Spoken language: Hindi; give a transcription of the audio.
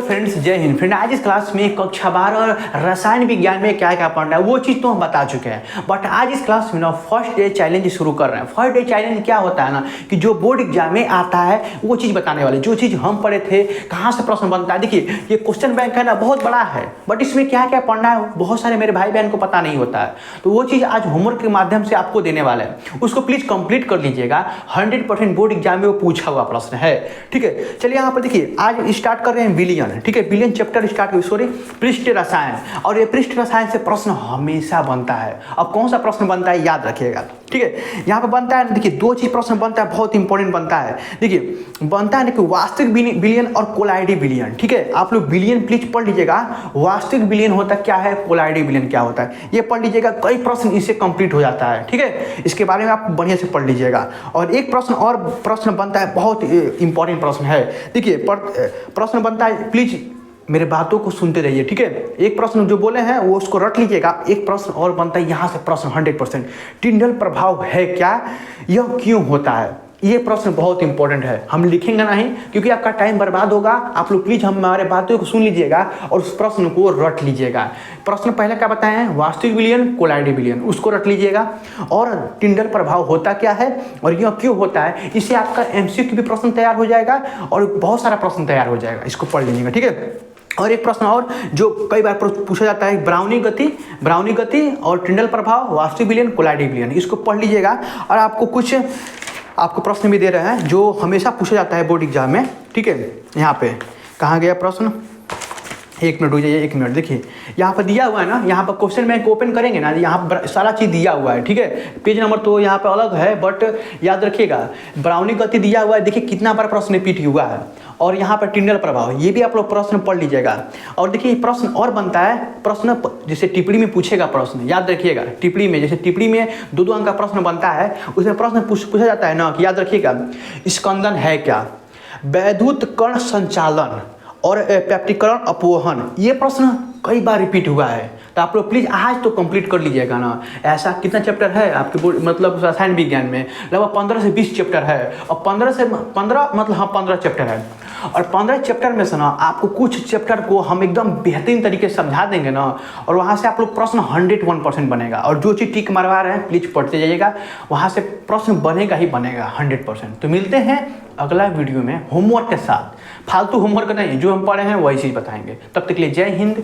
फ्रेंड्स, जय हिंद। फ्रेंड, आज इस क्लास में कक्षा 12 रसायन विज्ञान में क्या क्या पढ़ना है वो चीज़ तो हम बता चुके हैं। बट आज इस क्लास में ना फर्स्ट डे चैलेंज शुरू कर रहे हैं। फर्स्ट डे चैलेंज क्या होता है ना कि जो बोर्ड एग्जाम में आता है वो चीज़ बताने वाले, जो चीज़ हम पढ़े थे, कहाँ से प्रश्न बनता है। देखिए ये क्वेश्चन बैंक है ना, बहुत बड़ा है, बट इसमें क्या क्या पढ़ना है बहुत सारे मेरे भाई बहन को पता नहीं होता है। तो वो चीज़ आज होमवर्क के माध्यम से आपको देने वाले हैं, उसको प्लीज़ कंप्लीट कर लीजिएगा। 100% बोर्ड एग्जाम में वो पूछा हुआ प्रश्न है। ठीक है, चलिए यहाँ पर देखिए आज स्टार्ट कर रहे हैं विलियन। ठीक है, विलियन चैप्टर स्टार्ट हुई, सॉरी पृष्ठ रसायन। और ये पृष्ठ रसायन से प्रश्न हमेशा बनता है। अब कौन सा प्रश्न बनता है याद रखिएगा। ठीक है, यहाँ पे बनता है, देखिए दो चीज प्रश्न बनता है, बहुत इंपॉर्टेंट बनता है। देखिए बनता है ना कि वास्तविक विलियन और कोलाइडी विलियन। ठीक है, आप लोग विलियन प्लीज पढ़ लीजिएगा। वास्तविक विलियन होता क्या है, कोलाइडी विलियन क्या होता है, ये पढ़ लीजिएगा। कई प्रश्न इससे कंप्लीट हो जाता है। ठीक है, इसके बारे में आप बढ़िया से पढ़ लीजिएगा। और एक प्रश्न और प्रश्न बनता है, बहुत इंपॉर्टेंट प्रश्न है। देखिए प्रश्न बनता है, प्लीज मेरे बातों को सुनते रहिए। ठीक है, एक प्रश्न जो बोले हैं वो उसको रट लीजिएगा। एक प्रश्न और बनता है यहाँ से प्रश्न 100%, टिंडल प्रभाव है क्या, यह क्यों होता है। ये प्रश्न बहुत इंपॉर्टेंट है, हम लिखेंगे नहीं क्योंकि आपका टाइम बर्बाद होगा। आप लोग प्लीज हमारे बातों को सुन लीजिएगा और उस प्रश्न को रट लीजिएगा। प्रश्न पहले क्या बताए हैं, वास्तविक विलियन कोलाइडी विलियन, उसको रट लीजिएगा। और टिंडल प्रभाव होता क्या है और यह क्यों होता है, इससे आपका एमसीक्यू भी प्रश्न तैयार हो जाएगा और बहुत सारा प्रश्न तैयार हो जाएगा। इसको पढ़ लीजिएगा। ठीक है, और एक प्रश्न और जो कई बार पूछा जाता है, ब्राउनी गति और टिंडल प्रभाव, वास्तविक विलियन कोलाइडी विलियन, इसको पढ़ लीजिएगा। और आपको प्रश्न भी दे रहे हैं जो हमेशा पूछा जाता है बोर्ड एग्जाम में। ठीक है, यहाँ पे कहाँ गया प्रश्न, एक मिनट हो जाइए, एक मिनट। देखिए यहाँ पर दिया हुआ है ना, यहाँ पर क्वेश्चन बैंक ओपन करेंगे ना, यहाँ पर सारा चीज़ दिया हुआ है। ठीक है, पेज नंबर तो यहाँ पर अलग है, बट याद रखिएगा ब्राउनी गति दिया हुआ है। देखिए कितना बार प्रश्न रिपीट हुआ है। और यहाँ पर टिंडल प्रभाव, ये भी आप लोग प्रश्न पढ़ लीजिएगा। और देखिए प्रश्न और बनता है, प्रश्न जैसे टिप्पणी में पूछेगा प्रश्न, याद रखिएगा। टिप्पणी में, जैसे टिप्पणी में 2-2 अंक का प्रश्न बनता है, उसमें प्रश्न पूछा जाता है ना कि याद रखिएगा स्कंदन है क्या, वैद्युत कण संचालन और पेप्टिकरण अपवहन, ये प्रश्न कई बार रिपीट हुआ है। तो आप लोग प्लीज़ आज तो कंप्लीट कर लीजिएगा ना। ऐसा कितना चैप्टर है आपके बोर्ड, मतलब रसायन विज्ञान में लगभग 15 से 20 चैप्टर है। और 15 चैप्टर है। और 15 चैप्टर में से ना आपको कुछ चैप्टर को हम एकदम बेहतरीन तरीके से समझा देंगे ना, और वहाँ से आप लोग प्रश्न 101% बनेगा। और जो चीज़ टिक मरवा रहे हैं प्लीज़ पढ़ते जाइएगा, वहाँ से प्रश्न बनेगा ही बनेगा 100%। तो मिलते हैं अगला वीडियो में होमवर्क के साथ। फालतू होमवर्क नहीं, जो हम पढ़े हैं वही चीज़ बताएंगे। तब तक के लिए जय हिंद।